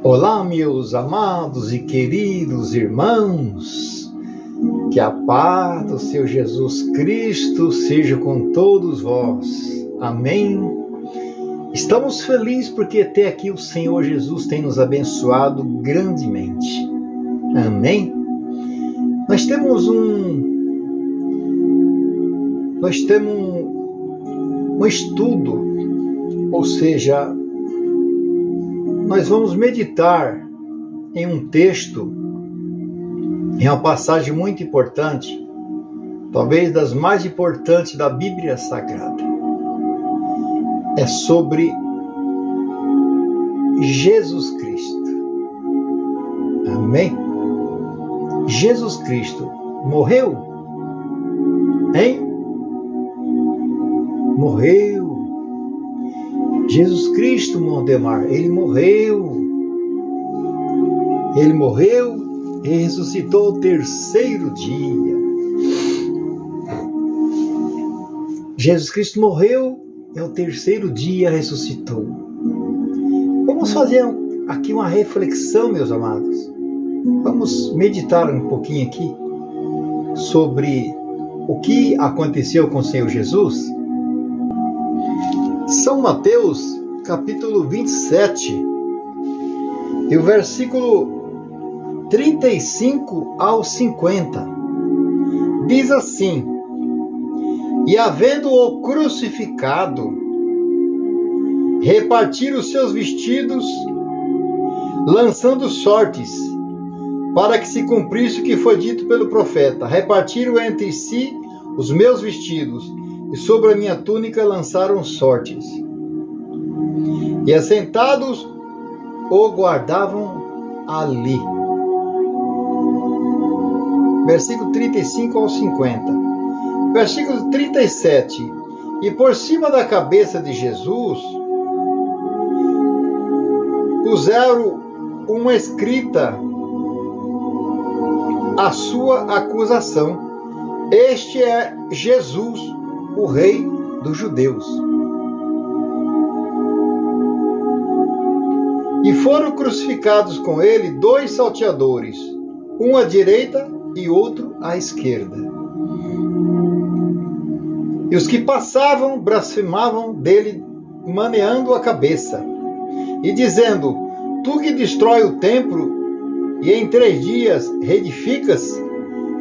Olá, meus amados e queridos irmãos, que a paz do Senhor Jesus Cristo seja com todos vós. Amém. Estamos felizes porque até aqui o Senhor Jesus tem nos abençoado grandemente. Amém. Nós temos um estudo, ou seja, nós vamos meditar em um texto, em uma passagem muito importante, talvez das mais importantes da Bíblia Sagrada. É sobre Jesus Cristo. Amém? Jesus Cristo morreu? Hein? Morreu. Jesus Cristo, Mondemar, Ele morreu e ressuscitou ao terceiro dia. Jesus Cristo morreu e ao terceiro dia ressuscitou. Vamos fazer aqui uma reflexão, meus amados. Vamos meditar um pouquinho aqui sobre o que aconteceu com o Senhor Jesus. São Mateus, capítulo 27, e o versículo 35 ao 50, diz assim: E havendo-o crucificado, repartiram os seus vestidos, lançando sortes, para que se cumprisse o que foi dito pelo profeta. Repartiram entre si os meus vestidos, e sobre a minha túnica lançaram sortes. E assentados o guardavam ali. Versículo 35 ao 50. Versículo 37. E por cima da cabeça de Jesus puseram uma escrita a sua acusação: Este é Jesus, o Rei dos Judeus. E foram crucificados com ele 2 salteadores, um à direita e outro à esquerda. E os que passavam blasfemavam dele, maneando a cabeça, e dizendo: Tu que destrói o templo e em 3 dias reedificas,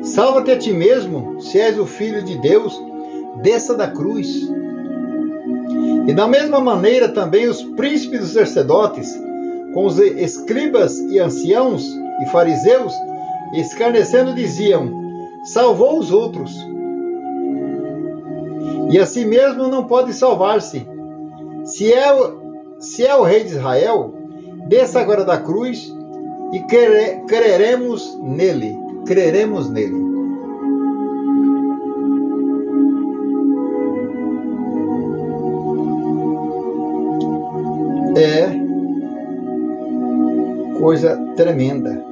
salva-te a ti mesmo, se és o Filho de Deus, desça da cruz. E da mesma maneira também os príncipes dos sacerdotes, com os escribas e anciãos e fariseus, escarnecendo, diziam: Salvou os outros, e a si mesmo não pode salvar-se. Se é o Rei de Israel, desça agora da cruz e creremos nele. Creremos nele. É coisa tremenda.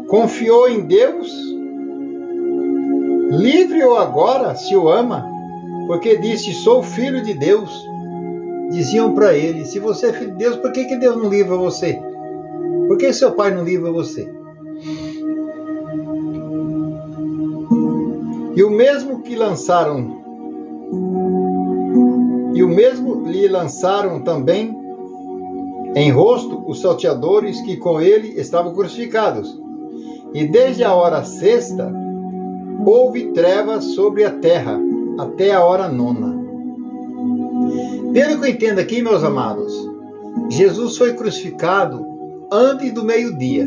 Confiou em Deus? Livre-o agora, se o ama, porque disse: Sou filho de Deus. Diziam para ele: Se você é filho de Deus, por que Deus não livra você? Por que seu pai não livra você? E o mesmo lhe lançaram também em rosto os salteadores que com ele estavam crucificados. E desde a hora 6ª houve trevas sobre a terra, até a hora 9ª. Pelo que eu entendo aqui, meus amados, Jesus foi crucificado antes do meio-dia.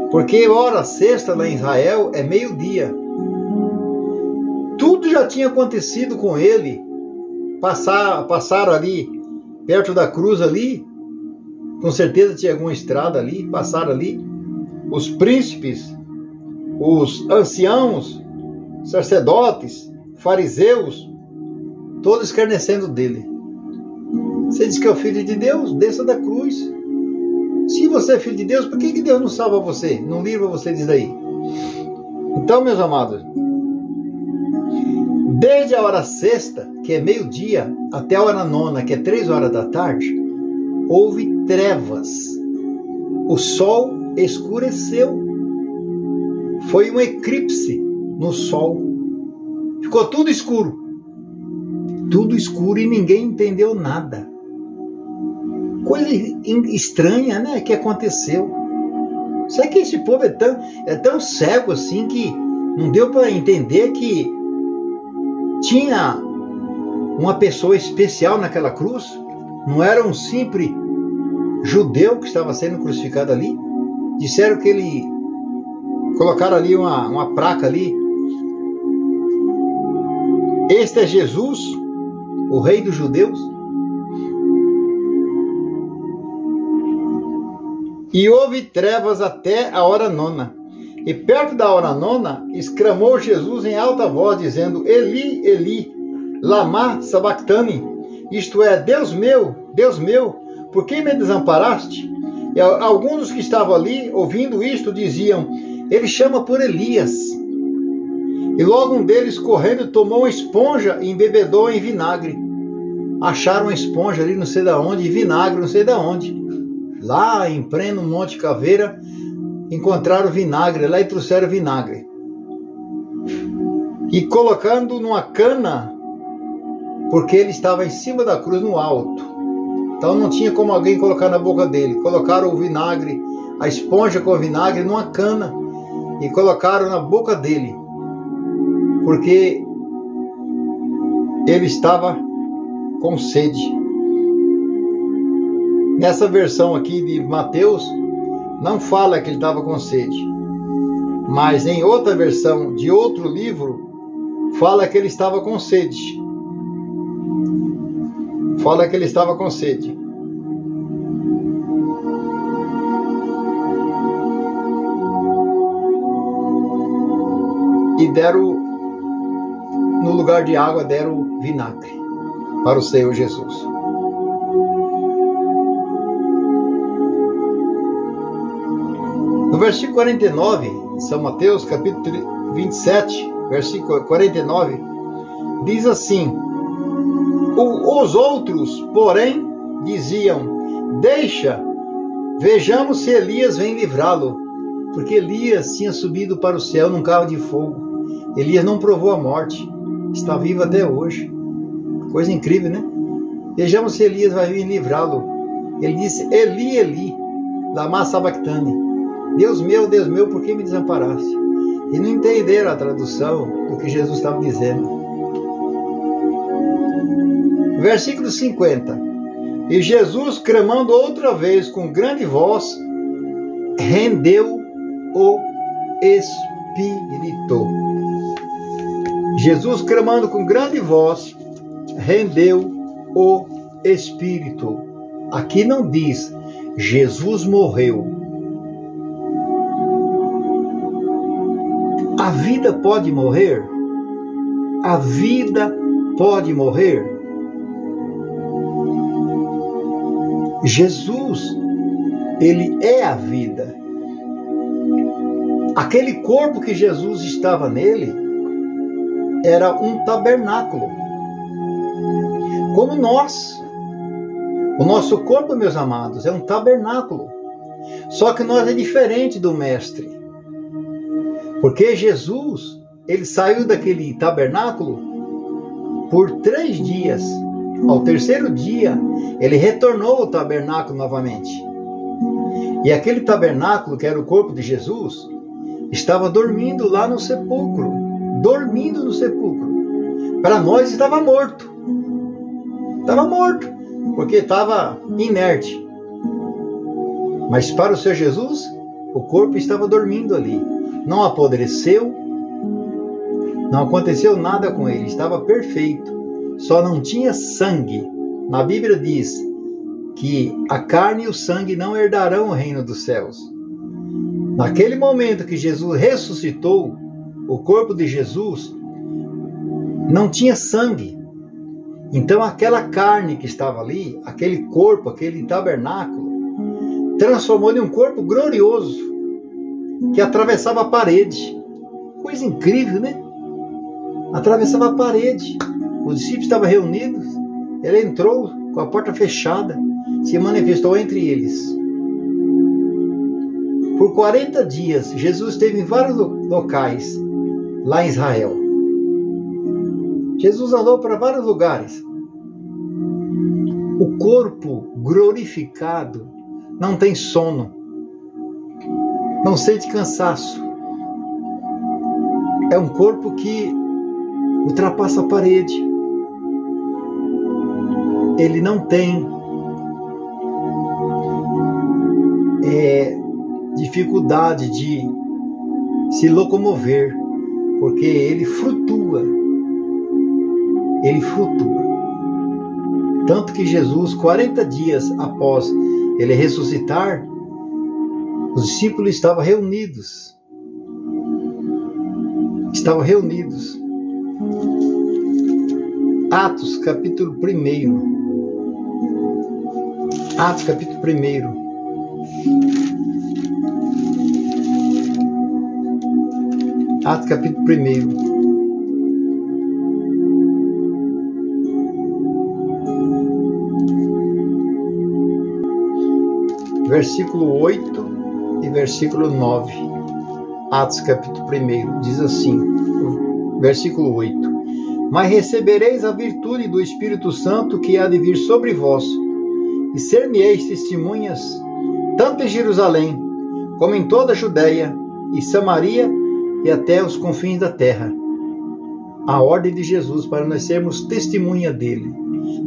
Porque a hora 6ª lá em Israel é meio-dia. Tudo já tinha acontecido com ele. Passaram ali perto da cruz ali, com certeza tinha alguma estrada ali, passaram ali os príncipes, os anciãos, sacerdotes, fariseus, todos escarnecendo dele. Você diz que é o Filho de Deus? Desça da cruz. Se você é Filho de Deus, por que Deus não salva você? Não livra você disso daí? Então, meus amados, desde a hora 6ª, que é meio-dia, até a hora 9ª, que é 3 horas da tarde, houve trevas, o sol escureceu, foi um eclipse no sol, ficou tudo escuro e ninguém entendeu nada. Coisa estranha, né, que aconteceu. Será que esse povo é tão cego assim que não deu para entender que tinha uma pessoa especial naquela cruz? Não era um simples judeu que estava sendo crucificado ali? Disseram que ele... colocaram ali uma placa ali. Este é Jesus, o rei dos judeus. E houve trevas até a hora nona. E perto da hora nona, exclamou Jesus em alta voz, dizendo: Eli, Eli, lama sabachthani. Isto é, Deus meu, por que me desamparaste? E alguns dos que estavam ali, ouvindo isto, diziam: ele chama por Elias. E logo um deles, correndo, tomou uma esponja e embebedou em vinagre. Acharam uma esponja ali não sei de onde, e vinagre não sei de onde. Lá em pleno Monte Caveira, encontraram vinagre lá e trouxeram vinagre. E colocando numa cana, porque ele estava em cima da cruz no alto. Então não tinha como alguém colocar na boca dele. Colocaram o vinagre, a esponja com o vinagre numa cana e colocaram na boca dele, porque ele estava com sede. Nessa versão aqui de Mateus, não fala que ele estava com sede, mas em outra versão de outro livro, fala que ele estava com sede. Fala que ele estava com sede. E deram, no lugar de água, deram vinagre para o Senhor Jesus. No versículo 49, São Mateus, capítulo 27, versículo 49, diz assim: os outros, porém, diziam: deixa, vejamos se Elias vem livrá-lo. Porque Elias tinha subido para o céu num carro de fogo. Elias não provou a morte, está vivo até hoje. Coisa incrível, né? Vejamos se Elias vai vir livrá-lo. Ele disse: Eli, Eli, lama sabachthani. Deus meu, por que me desamparaste? E não entenderam a tradução do que Jesus estava dizendo. Versículo 50. E Jesus, clamando outra vez com grande voz, rendeu o Espírito. Jesus, clamando com grande voz, rendeu o Espírito. Aqui não diz Jesus morreu. A vida pode morrer? A vida pode morrer? Jesus, ele é a vida. Aquele corpo que Jesus estava nele era um tabernáculo. Como nós. O nosso corpo, meus amados, é um tabernáculo. Só que nós é diferente do Mestre. Porque Jesus, ele saiu daquele tabernáculo por 3 dias. Ao terceiro dia, ele retornou ao tabernáculo novamente. E aquele tabernáculo, que era o corpo de Jesus, estava dormindo lá no sepulcro. Dormindo no sepulcro. Para nós estava morto. Estava morto, porque estava inerte. Mas para o Senhor Jesus, o corpo estava dormindo ali. Não apodreceu, não aconteceu nada com ele, estava perfeito, só não tinha sangue. Na Bíblia diz que a carne e o sangue não herdarão o reino dos céus. Naquele momento que Jesus ressuscitou, o corpo de Jesus não tinha sangue. Então aquela carne que estava ali, aquele corpo, aquele tabernáculo, transformou em um corpo glorioso, que atravessava a parede. Coisa incrível, né? Atravessava a parede. Os discípulos estavam reunidos. Ele entrou com a porta fechada. se manifestou entre eles. Por 40 dias, Jesus esteve em vários locais lá em Israel. Jesus andou para vários lugares. O corpo glorificado não tem sono, não sente cansaço. É um corpo que ultrapassa a parede. Ele não tem dificuldade de se locomover, porque ele flutua. Ele flutua. Tanto que Jesus, 40 dias após ele ressuscitar, os discípulos estavam reunidos. Atos, capítulo 1. Atos, capítulo 1. Atos, capítulo 1. Versículo 8 e versículo 9. Atos, capítulo 1. Diz assim, versículo 8. Mas recebereis a virtude do Espírito Santo que há de vir sobre vós, e ser-me-eis testemunhas, tanto em Jerusalém, como em toda a Judéia e Samaria e até os confins da terra. A ordem de Jesus para nós sermos testemunha dele.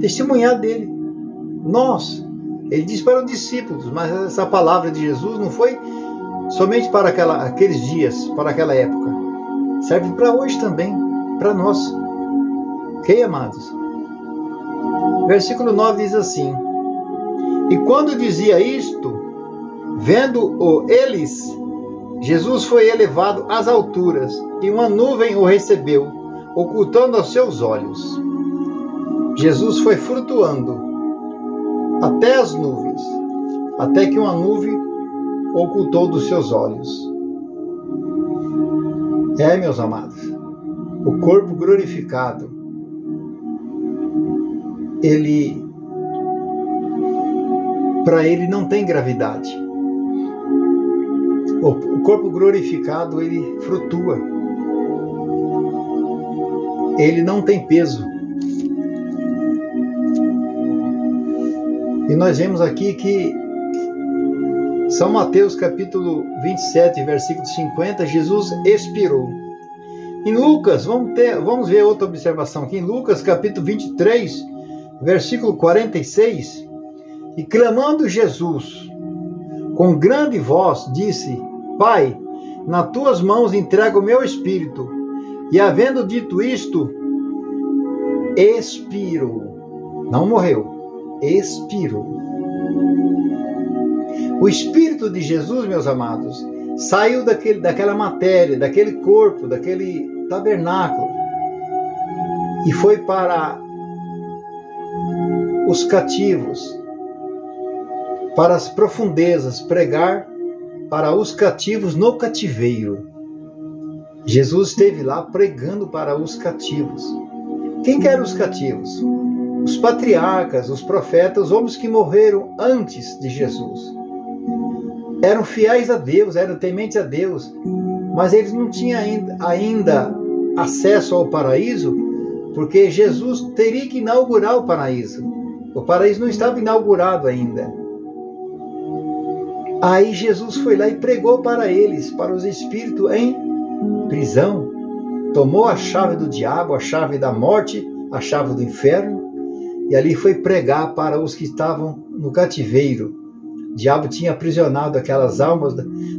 Testemunhar dele. Nós. Ele diz para os discípulos, mas essa palavra de Jesus não foi somente para aqueles dias, para aquela época. Serve para hoje também, para nós. Ok, amados? Versículo 9 diz assim: E quando dizia isto, vendo-o eles, Jesus foi elevado às alturas, e uma nuvem o recebeu, ocultando aos seus olhos. Jesus foi flutuando até as nuvens, até que uma nuvem o ocultou dos seus olhos. Meus amados, o corpo glorificado, para ele não tem gravidade. O corpo glorificado, ele flutua. Ele não tem peso. E nós vemos aqui que São Mateus capítulo 27, versículo 50, Jesus expirou. Em Lucas, vamos ver outra observação aqui. Em Lucas capítulo 23, versículo 46, e clamando Jesus com grande voz, disse: Pai, nas tuas mãos entrego o meu espírito. E havendo dito isto, expirou. Não morreu, expirou. O Espírito de Jesus, meus amados, saiu daquela matéria, daquele corpo, daquele tabernáculo, e foi para os cativos, para as profundezas, pregar para os cativos no cativeiro. Jesus esteve lá pregando para os cativos. Quem que eram os cativos? Os patriarcas, os profetas, os homens que morreram antes de Jesus. Eram fiéis a Deus, eram tementes a Deus, mas eles não tinham ainda acesso ao paraíso, porque Jesus teria que inaugurar o paraíso. O paraíso não estava inaugurado ainda. Aí Jesus foi lá e pregou para eles, para os espíritos em prisão. Tomou a chave do diabo, a chave da morte, a chave do inferno, e ali foi pregar para os que estavam no cativeiro. O diabo tinha aprisionado aquelas almas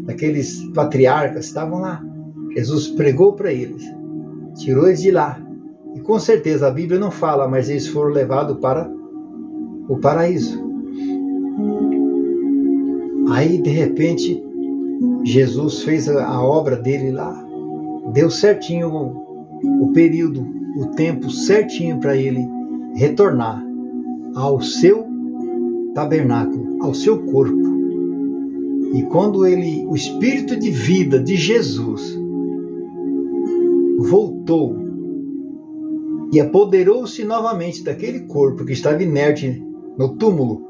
daqueles patriarcas, estavam lá. Jesus pregou para eles, tirou eles de lá. E com certeza a Bíblia não fala, mas eles foram levados para o paraíso. Aí, de repente, Jesus fez a obra dele lá. Deu certinho o período, o tempo certinho para ele retornar ao seu tabernáculo, ao seu corpo. E quando o Espírito de vida de Jesus voltou e apoderou-se novamente daquele corpo que estava inerte no túmulo,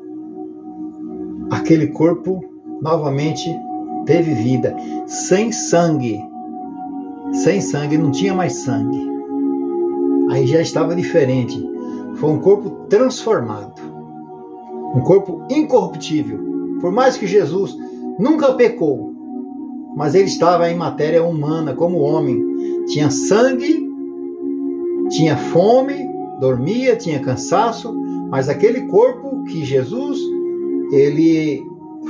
aquele corpo novamente teve vida, sem sangue. Sem sangue, não tinha mais sangue. Aí já estava diferente. Foi um corpo transformado. Um corpo incorruptível. Por mais que Jesus nunca pecou, mas ele estava em matéria humana, como homem. Tinha sangue, tinha fome, dormia, tinha cansaço, mas aquele corpo que Jesus, ele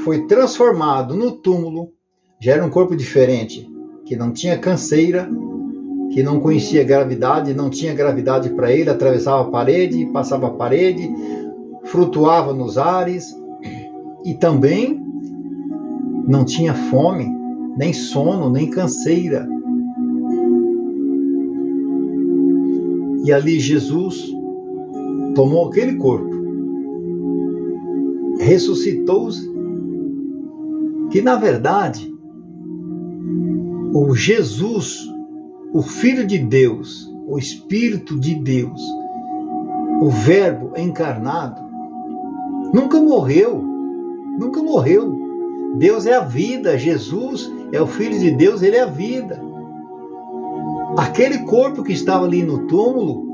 foi transformado no túmulo, já era um corpo diferente, que não tinha canseira, que não conhecia gravidade, não tinha gravidade para ele, atravessava a parede, passava a parede, flutuava nos ares, e também não tinha fome, nem sono, nem canseira. E ali Jesus tomou aquele corpo, ressuscitou-se, que na verdade o Jesus, o Filho de Deus, o Espírito de Deus, o Verbo encarnado, nunca morreu, nunca morreu. Deus é a vida, Jesus é o Filho de Deus, ele é a vida. Aquele corpo que estava ali no túmulo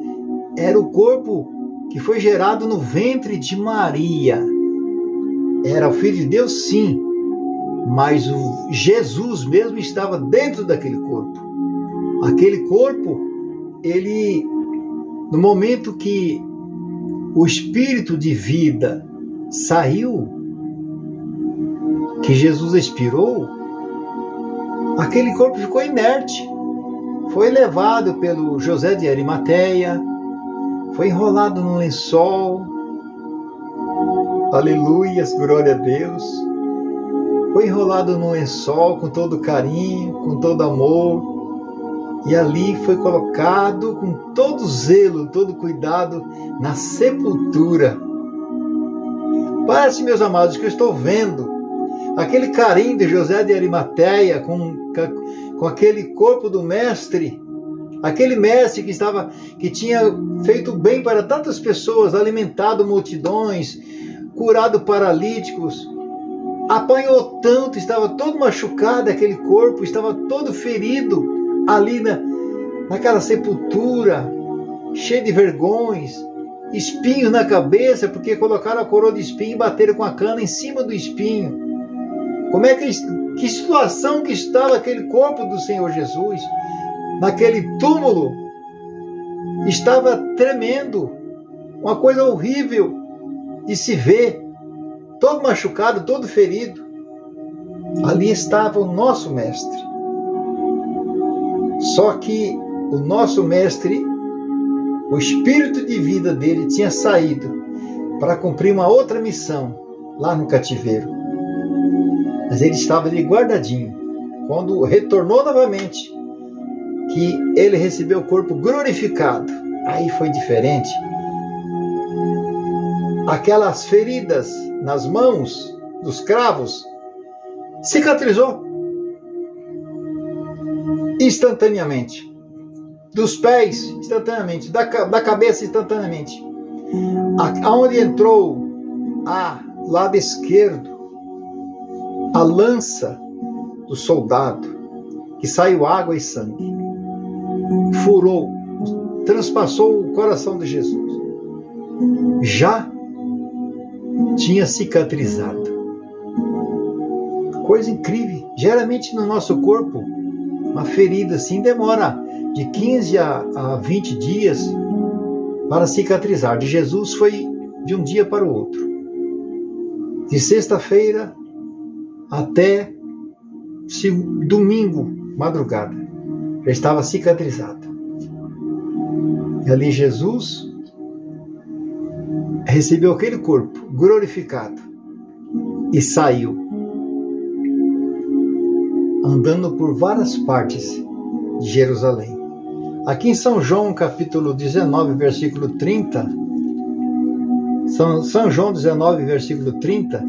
era o corpo que foi gerado no ventre de Maria. Era o Filho de Deus, sim, mas o Jesus mesmo estava dentro daquele corpo. Aquele corpo, ele, no momento que o espírito de vida saiu, que Jesus expirou, aquele corpo ficou inerte. Foi levado pelo José de Arimateia, foi enrolado num lençol. Aleluias, glória a Deus. Foi enrolado num lençol com todo carinho, com todo amor. E ali foi colocado com todo zelo, todo cuidado na sepultura. Parece, meus amados, que eu estou vendo aquele carinho de José de Arimateia com aquele corpo do mestre, aquele mestre que tinha feito bem para tantas pessoas, alimentado multidões, curado paralíticos, apanhou tanto, estava todo machucado aquele corpo, estava todo ferido ali naquela sepultura, cheio de vergões, espinhos na cabeça, porque colocaram a coroa de espinho e bateram com a cana em cima do espinho. Como é que situação que estava aquele corpo do Senhor Jesus? Naquele túmulo, estava tremendo, uma coisa horrível de se ver, todo machucado, todo ferido. Ali estava o nosso mestre. Só que o nosso mestre, o espírito de vida dele tinha saído para cumprir uma outra missão lá no cativeiro. Mas ele estava ali guardadinho. Quando retornou novamente, que ele recebeu o corpo glorificado, aí foi diferente. Aquelas feridas nas mãos dos cravos cicatrizou instantaneamente, dos pés instantaneamente, da cabeça instantaneamente. Aonde entrou lado esquerdo, a lança do soldado, que saiu água e sangue, furou, transpassou o coração de Jesus. Já tinha cicatrizado. Coisa incrível. Geralmente no nosso corpo, uma ferida assim demora de 15 a 20 dias para cicatrizar. De Jesus foi de um dia para o outro. De sexta-feira até domingo, madrugada, já estava cicatrizada. E ali Jesus recebeu aquele corpo glorificado e saiu, andando por várias partes de Jerusalém. Aqui em São João, capítulo 19, versículo 30, São João 19, versículo 30,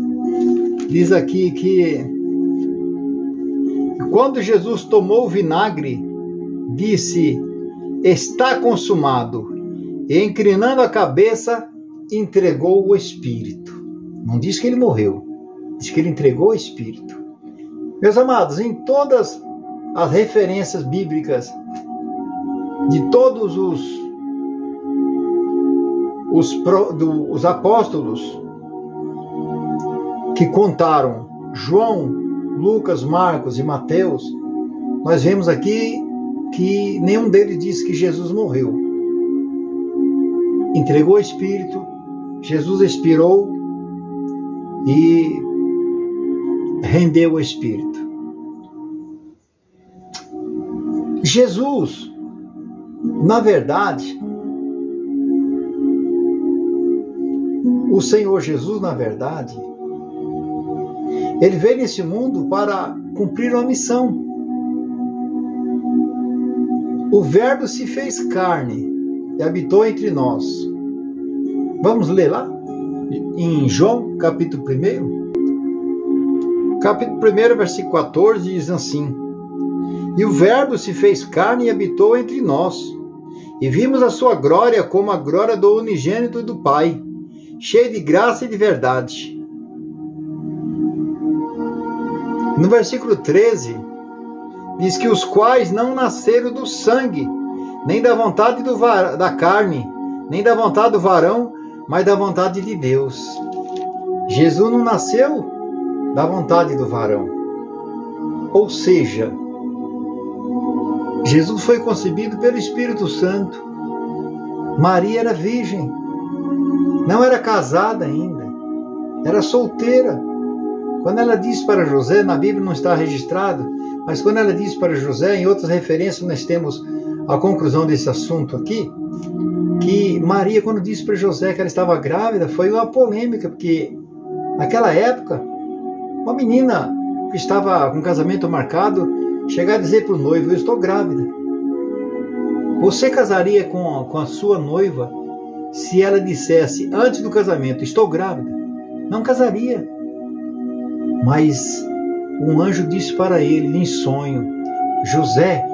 diz aqui que quando Jesus tomou o vinagre, disse: está consumado, e inclinando a cabeça, entregou o Espírito. Não diz que ele morreu, Diz que ele entregou o Espírito. Meus amados, em todas as referências bíblicas de todos os apóstolos que contaram, João, Lucas, Marcos e Mateus, nós vemos aqui que nenhum deles diz que Jesus morreu. Entregou o Espírito, Jesus expirou e rendeu o Espírito. Jesus, na verdade, o Senhor Jesus, na verdade, ele veio nesse mundo para cumprir uma missão. O Verbo se fez carne e habitou entre nós. Vamos ler lá? Em João, capítulo 1. Capítulo 1, versículo 14, diz assim: E o Verbo se fez carne e habitou entre nós, e vimos a sua glória como a glória do unigênito do Pai, cheio de graça e de verdade. No versículo 13, diz que os quais não nasceram do sangue, nem da vontade da carne, nem da vontade do varão, mas da vontade de Deus. Jesus não nasceu da vontade do varão. Ou seja, Jesus foi concebido pelo Espírito Santo. Maria era virgem, não era casada ainda, era solteira. Quando ela diz para José, na Bíblia não está registrado, mas quando ela diz para José, em outras referências nós temos a conclusão desse assunto aqui, que Maria, quando disse para José que ela estava grávida, foi uma polêmica, porque naquela época, uma menina que estava com casamento marcado, chegar a dizer para o noivo: eu estou grávida. Você casaria com a sua noiva se ela dissesse antes do casamento: estou grávida? Não casaria. Mas um anjo disse para ele em sonho: José,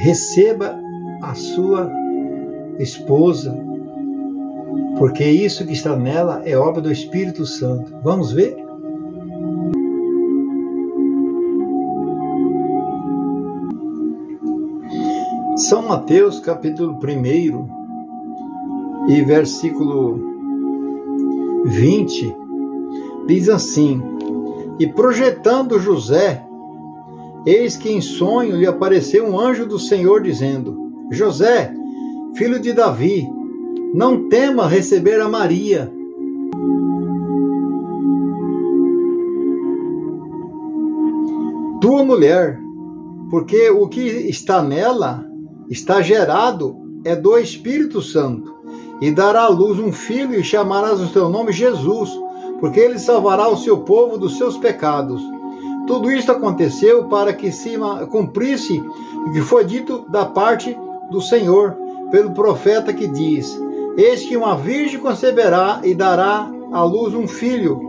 receba a sua esposa, porque isso que está nela é obra do Espírito Santo. Vamos ver? São Mateus, capítulo 1 e versículo 20, diz assim: E projetando José, eis que em sonho lhe apareceu um anjo do Senhor, dizendo: José, filho de Davi, não tema receber a Maria, tua mulher, porque o que está nela está gerado é do Espírito Santo, e dará à luz um filho, e chamarás o seu nome Jesus, porque ele salvará o seu povo dos seus pecados. Tudo isto aconteceu para que se cumprisse o que foi dito da parte do Senhor pelo profeta, que diz: Eis que uma virgem conceberá e dará à luz um filho,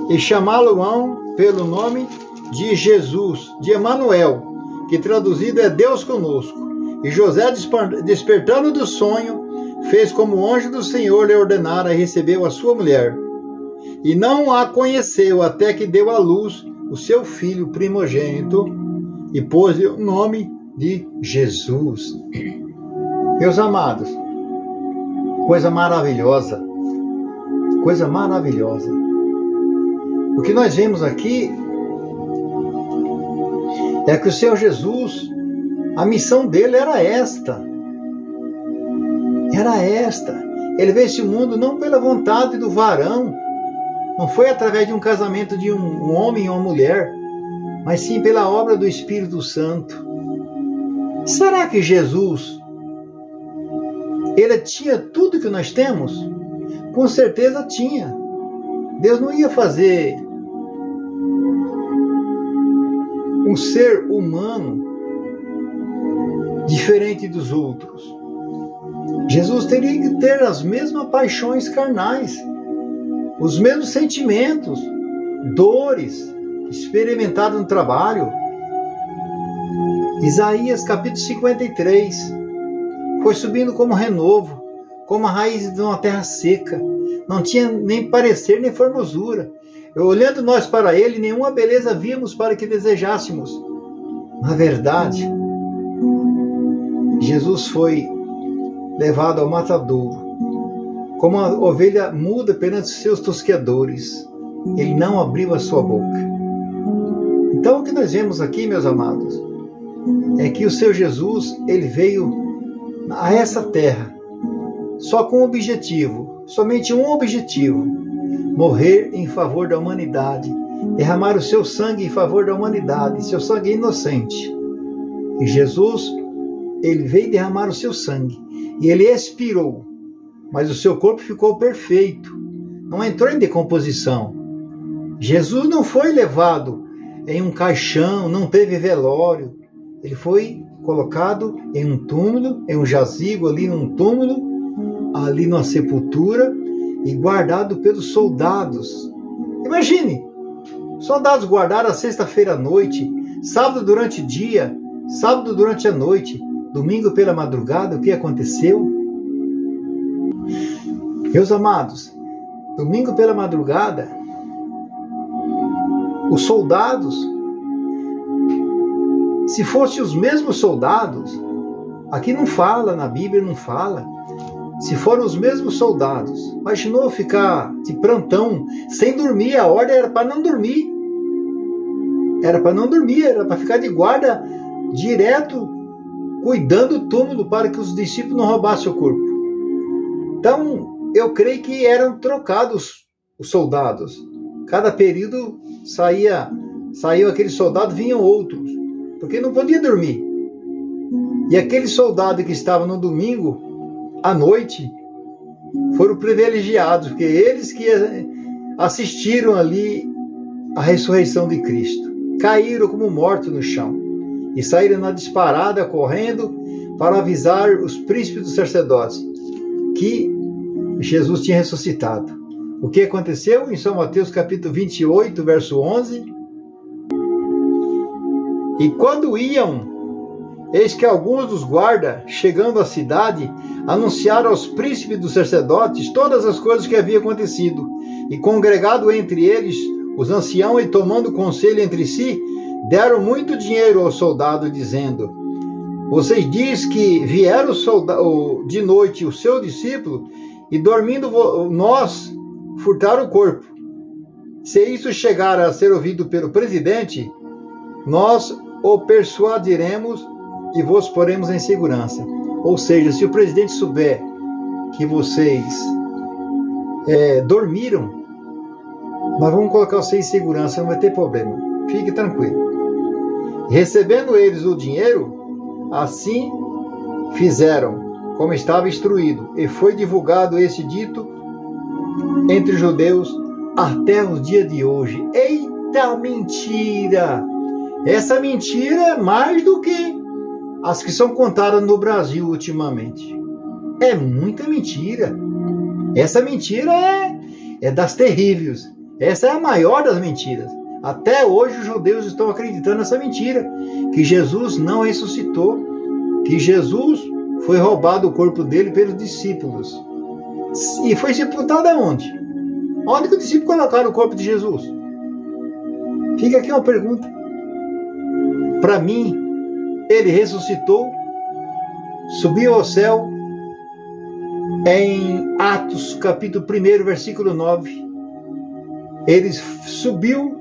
e chamá-lo-ão pelo nome de Jesus, de Emanuel, que traduzido é Deus conosco. E José, despertando do sonho, fez como o anjo do Senhor lhe ordenara, e recebeu a sua mulher. E não a conheceu até que deu à luz o seu filho primogênito, e pôs-lhe o nome de Jesus. Meus amados, coisa maravilhosa, coisa maravilhosa. O que nós vemos aqui é que o Senhor Jesus, a missão dele era esta. Ele veio a esse mundo não pela vontade do varão, não foi através de um casamento de um homem e uma mulher, mas sim pela obra do Espírito Santo. Será que Jesus, ele tinha tudo que nós temos? Com certeza tinha. Deus não ia fazer um ser humano diferente dos outros. Jesus teria que ter as mesmas paixões carnais, os mesmos sentimentos, dores experimentados no trabalho. Isaías capítulo 53, foi subindo como renovo, como a raiz de uma terra seca. não tinha nem parecer nem formosura. Olhando nós para ele, nenhuma beleza víamos para que desejássemos. Na verdade, Jesus foi levado ao matadouro, como uma ovelha muda perante os seus tosqueadores. Ele não abriu a sua boca. Então, o que nós vemos aqui, meus amados, é que o seu Jesus, ele veio a essa terra só com um objetivo, somente um objetivo: morrer em favor da humanidade, derramar o seu sangue em favor da humanidade, seu sangue inocente. E Jesus, ele veio derramar o seu sangue, e ele expirou, mas o seu corpo ficou perfeito, não entrou em decomposição. Jesus não foi levado em um caixão, não teve velório. Ele foi colocado em um túmulo, em um jazigo, ali num túmulo, ali numa sepultura, e guardado pelos soldados. Imagine, soldados guardaram a sexta-feira à noite, sábado durante o dia, sábado durante a noite, domingo pela madrugada. O que aconteceu? Meus amados, domingo pela madrugada, os soldados, se fossem os mesmos soldados, aqui não fala, na Bíblia não fala, se foram os mesmos soldados, imaginou ficar de plantão, sem dormir? A ordem era para não dormir. Era para não dormir, era para ficar de guarda direto, cuidando do túmulo para que os discípulos não roubassem o corpo. Então, eu creio que eram trocados os soldados. Cada período saiu aquele soldado, vinham outros, porque não podia dormir. E aquele soldado que estava no domingo à noite foram privilegiados, porque eles que assistiram ali a ressurreição de Cristo caíram como mortos no chão e saíram na disparada correndo para avisar os príncipes dos sacerdotes que Jesus tinha ressuscitado. O que aconteceu? Em São Mateus capítulo 28, verso 11. E quando iam, eis que alguns dos guardas, chegando à cidade, anunciaram aos príncipes dos sacerdotes todas as coisas que haviam acontecido. E congregado entre eles os anciãos, e tomando conselho entre si, deram muito dinheiro ao soldado, dizendo: vocês dizem que vieram de noite o seu discípulo, e dormindo nós furtaram o corpo. Se isso chegar a ser ouvido pelo presidente, nós o persuadiremos e vos poremos em segurança. Ou seja, se o presidente souber que vocês dormiram, nós vamos colocar vocês em segurança, não vai ter problema. Fique tranquilo. Recebendo eles o dinheiro, assim fizeram, como estava instruído, e foi divulgado esse dito entre os judeus até os dias de hoje. Eita mentira! Essa mentira é mais do que as que são contadas no Brasil ultimamente. É muita mentira. Essa mentira é das terríveis. Essa é a maior das mentiras. Até hoje os judeus estão acreditando nessa mentira, que Jesus não ressuscitou, que Jesus foi roubado o corpo dele pelos discípulos. E foi sepultado aonde? Onde que os discípulos colocaram o corpo de Jesus? Fica aqui uma pergunta. Para mim, ele ressuscitou, subiu ao céu. Em Atos capítulo 1, versículo 9, ele subiu,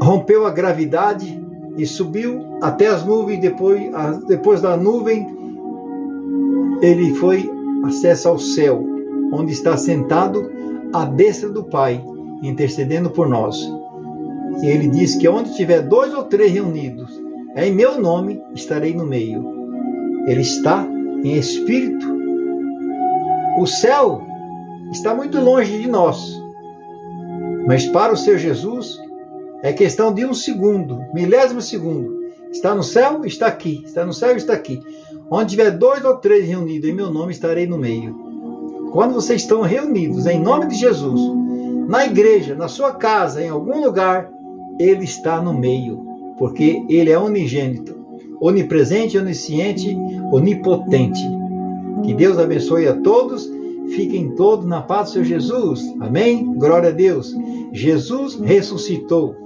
rompeu a gravidade e subiu até as nuvens. Depois da nuvem, ele foi acesso ao céu, onde está sentado à destra do Pai, intercedendo por nós. E ele diz que onde tiver 2 ou 3 reunidos, em meu nome estarei no meio. Ele está em espírito. O céu está muito longe de nós, mas para o seu Jesus é questão de 1 segundo, milésimo segundo. Está no céu, está aqui. Está no céu, está aqui. Onde tiver 2 ou 3 reunidos em meu nome, estarei no meio. Quando vocês estão reunidos em nome de Jesus, na igreja, na sua casa, em algum lugar, ele está no meio, porque ele é unigênito, onipresente, onisciente, onipotente. Que Deus abençoe a todos Fiquem todos na paz do Senhor Jesus. Amém? Glória a Deus. Jesus ressuscitou.